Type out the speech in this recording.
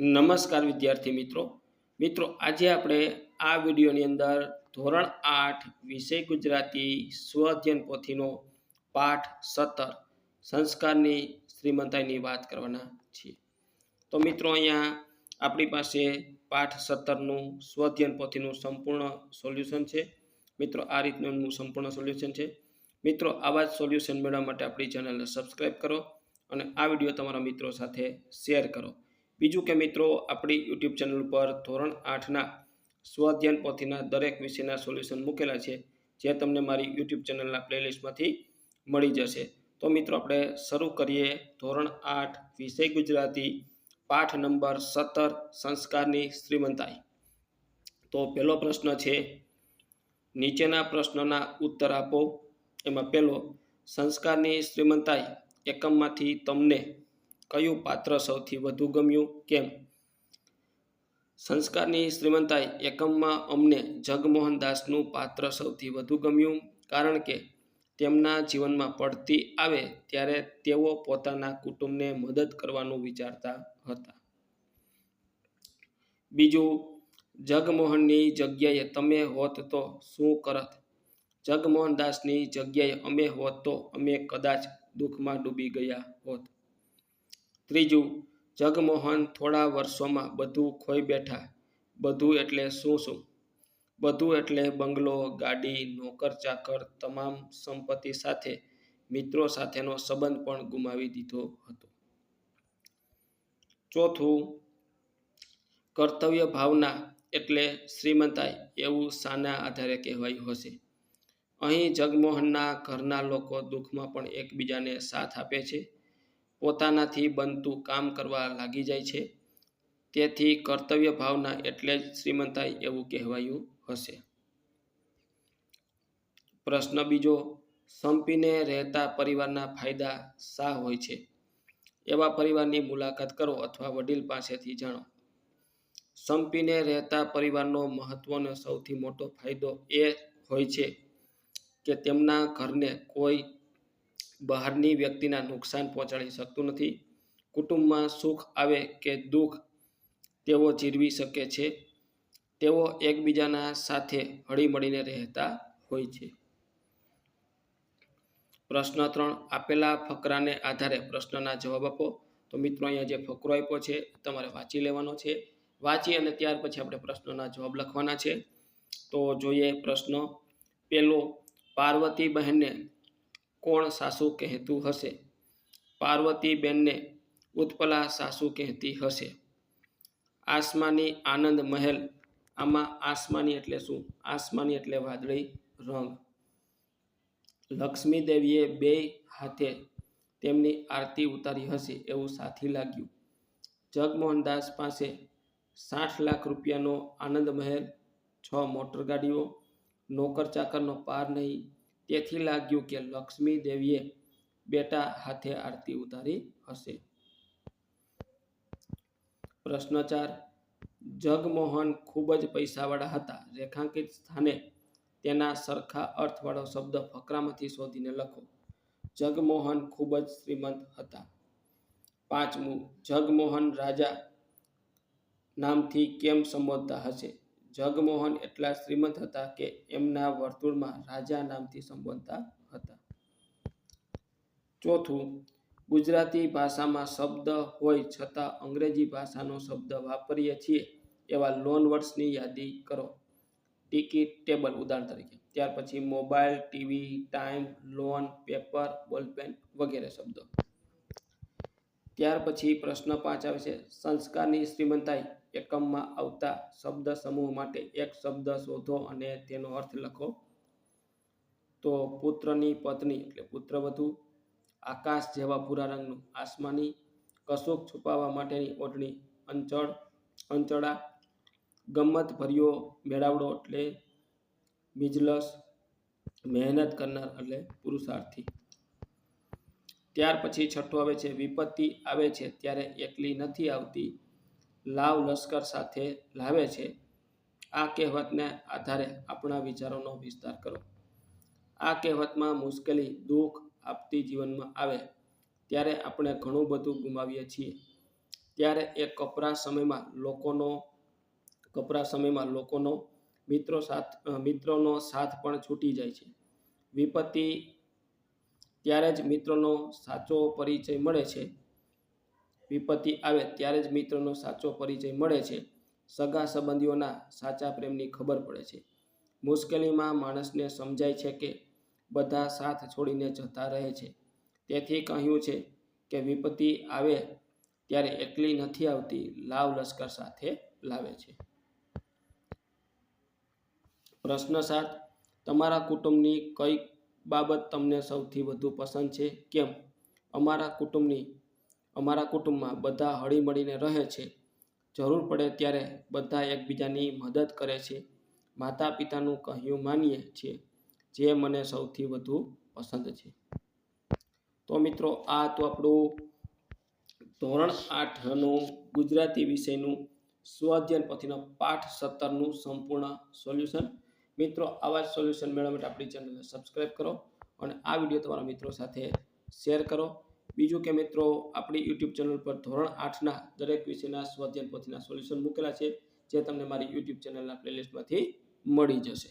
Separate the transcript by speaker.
Speaker 1: નમસ્કાર વિદ્યાર્થી મિત્રો આજે આપણે આ વિડીયોની અંદર ધોરણ 8 વિષય ગુજરાતી સ્વઅધ્યયન પોથીનો પાઠ 17 સંસ્કારની શ્રીમંતાઈની વાત કરવાના છીએ। તો મિત્રો અહીંયા આપણી પાસે પાઠ 17 નું સ્વઅધ્યયન પોથીનું સંપૂર્ણ સોલ્યુશન છે। મિત્રો આ રીતનું સંપૂર્ણ સોલ્યુશન છે। મિત્રો આવા જ સોલ્યુશન મેળવવા માટે આપણી ચેનલને સબસ્ક્રાઇબ કરો અને આ વિડીયો તમારા મિત્રો સાથે શેર કરો। બીજું કે મિત્રો આપણી યુટ્યુબ ચેનલ પર ધોરણ 8ના સ્વઅધ્યયન પોથીના દરેક વિષયના સોલ્યુશન મૂકેલા છે, જે તમને મારી યુટ્યુબ ચેનલના પ્લેલિસ્ટમાંથી મળી જશે। તો મિત્રો આપણે શરૂ કરીએ ધોરણ 8 વિષય ગુજરાતી પાઠ નંબર 17 સંસ્કારની શ્રીમંતાઈ। તો પહેલો પ્રશ્ન છે, નીચેના પ્રશ્નોના ઉત્તર આપો। એમાં પહેલો, સંસ્કારની શ્રીમંતાઈ એકમમાંથી તમને કયું પાત્ર સૌથી વધુ ગમ્યું, કેમ? સંસ્કારની શ્રીમંતાઈ એકમમાં અમને જગમોહન દાસનું પાત્ર સૌથી વધુ ગમ્યું, કારણ કે તેમના જીવનમાં પડતી આવે ત્યારે તેઓ પોતાના કુટુંબને મદદ કરવાનું વિચારતા હતા। બીજું, જગમોહનની જગ્યાએ તમે હોત તો શું કરત? જગમોહન દાસની જગ્યાએ અમે હોત તો અમે કદાચ દુઃખમાં ડૂબી ગયા હોત। ત્રીજું, જગમોહન થોડા વર્ષોમાં બધું ખોઈ બેઠા। બધું એટલે શું? બધું એટલે બંગલો, ગાડી, નોકર ચાકર, તમામ સંપત્તિ સાથે મિત્રો સાથેનો સંબંધ પણ ગુમાવી દીધો હતો। ચોથું, કર્તવ્ય ભાવના એટલે શ્રીમંતાઈ એવું શાના આધારે કહેવાયું હશે? અહીં જગમોહનના ઘરના લોકો દુઃખમાં પણ એકબીજાને સાથ આપે છે, પોતાનાથી બનતું કામ કરવા લાગી જાય છે, તેથી કર્તવ્ય ભાવના એટલે જ શ્રીમંતાઈ એવું કહેવાયું હશે। પ્રશ્ન બીજો, સંપીને રહેતા પરિવારના ફાયદા શા હોય છે? એવા પરિવારની મુલાકાત કરો અથવા વડીલ પાસેથી જાણો। સંપીને રહેતા પરિવારનો મહત્વનો સૌથી મોટો ફાયદો એ હોય છે કે તેમના ઘરને કોઈ બહારની વ્યક્તિના નુકસાન પહોંચાડી શકતું નથી। કુટુંબમાં સુખ આવે કે દુઃખ તેઓ જીરવી શકે છે। તેઓ એકબીજાના સાથે હળીમળીને રહેતા હોય છે। પ્રશ્ન 3, આપેલા ફકરાને આધારે પ્રશ્નના જવાબ આપો। તો મિત્રો અહીંયા જે ફકરો આપ્યો છે તમારે વાંચી લેવાનો છે। વાંચી અને ત્યાર પછી આપણે પ્રશ્નના જવાબ લખવાના છે। તો જોઈએ પ્રશ્ન પહેલો, પાર્વતી બહેનને કોણ સાસુ કહેતું હશે? પાર્વતી બેનને ઉત્પલા સાસુ કહેતી હશે। આસમાની આનંદ મહેલ, આમાં આસમાની એટલે શું? આસમાની એટલે વાદળી રંગ। લક્ષ્મી દેવીએ બે હાથે તેમની આરતી ઉતારી હશે એવું સાથી લાગ્યું। જગમોહનદાસ પાસે 60 લાખ રૂપિયાનો આનંદ મહેલ, 6 મોટર ગાડીઓ, નોકર ચાકરનો પાર નહીં, તેથી લાગ્યું કે લક્ષ્મી દેવીએ બેટા હાથે આરતી ઉતારી હશે। પ્રશ્ન 4, જગમોહન ખૂબ જ પૈસાવાળા હતા। રેખાંકિત સ્થાને તેના સરખા અર્થવાળો શબ્દ ફકરામાંથી શોધીને લખો। જગમોહન ખૂબ જ શ્રીમંત હતા। પાંચમું, જગમોહન રાજા નામથી કેમ સંબોધતા હશે? જગમોહન એટલા શ્રીમંત હતા કે એમના વર્તુળમાં રાજા નામથી સંબોધતા હતા। ચોથું, ગુજરાતી ભાષામાં શબ્દ હોય છતાં અંગ્રેજી ભાષાનો શબ્દ વાપરીએ છીએ એવા લોન વર્ડ્સની યાદી કરો। ટિકિટ, ટેબલ ઉદાહરણ તરીકે। ત્યાર પછી mobile, TV, time, loan, paper, ball pen વગેરે શબ્દો। ત્યાર પછી પ્રશ્ન 5 આવે છે, સંસ્કારની શ્રીમંતાઈ એકમમાં આવતા શબ્દ સમૂહ માટે એક શબ્દ શોધો અને તેનો અર્થ લખો। તો પુત્રની પત્ની એટલે પુત્રવધુ, આકાશ જેવા ભૂરા રંગનું આસમાની, કશુંક છુપાવવા માટેની ઓઢણી અંચળા, ગમ્મત ભર્યો મેળાવડો એટલે બિજલસ, મહેનત કરનાર એટલે પુરુષાર્થી। ત્યાર પછી છઠ્ઠું આવે છે, વિપત્તિ આવે છે ત્યારે એકલી નથી આવતી, લાવ લશ્કર સાથે લાવે છે। આ કહેવતને આધારે આપણા વિચારોનો વિસ્તાર કરો। આ કહેવતમાં મુશ્કેલી, દુઃખ, આપત્તિ જીવનમાં આવે ત્યારે આપણે ઘણું બધું ગુમાવીએ છીએ, ત્યારે એ કપરા સમયમાં લોકોનો મિત્રોનો સાથ પણ છૂટી જાય છે. વિપત્તિ ત્યારે જ મિત્રોનો સાચો પરિચય મળે છે. વિપત્તિ આવે ત્યારે જ મિત્રોનો સાચો પરિચય મળે છે. સગા સંબંધીઓના સાચા પ્રેમની ખબર પડે છે. મુશ્કેલીમાં માણસને સમજાય છે કે બધા સાથ છોડીને જતા રહે છે. તેથી કહ્યું છે કે વિપત્તિ આવે ત્યારે એકલી નથી આવતી, લાવ લશ્કર સાથે લાવે છે. પ્રશ્ન 7. તમારા કુટુંબની કઈ બાબત તમને સૌથી વધુ પસંદ છે? કેમ? અમારા કુટુંબમાં બધા હળીમળીને રહે છે. જરૂર પડે ત્યારે બધા એકબીજાની મદદ કરે છે. માતા પિતાનું કહ્યું માનીએ છીએ, જે મને સૌથી વધુ પસંદ છે. તો મિત્રો, આ તો આપણું ધોરણ 8નું ગુજરાતી વિષયનું સ્વઅધ્યયન પોથીનો પાઠ 17નું સંપૂર્ણ સોલ્યુશન. મિત્રો, આવા જ સોલ્યુશન મેળવવા માટે આપણી ચેનલને સબસ્ક્રાઈબ કરો અને આ વિડીયો તમારા મિત્રો સાથે શેર કરો. બીજું કે મિત્રો, આપણી યુટ્યુબ ચેનલ પર ધોરણ 8ના દરેક વિષયના સ્વઅધ્યયન પોથીના સોલ્યુશન મૂકેલા છે, જે તમને મારી યુટ્યુબ ચેનલના પ્લેલિસ્ટમાંથી મળી જશે.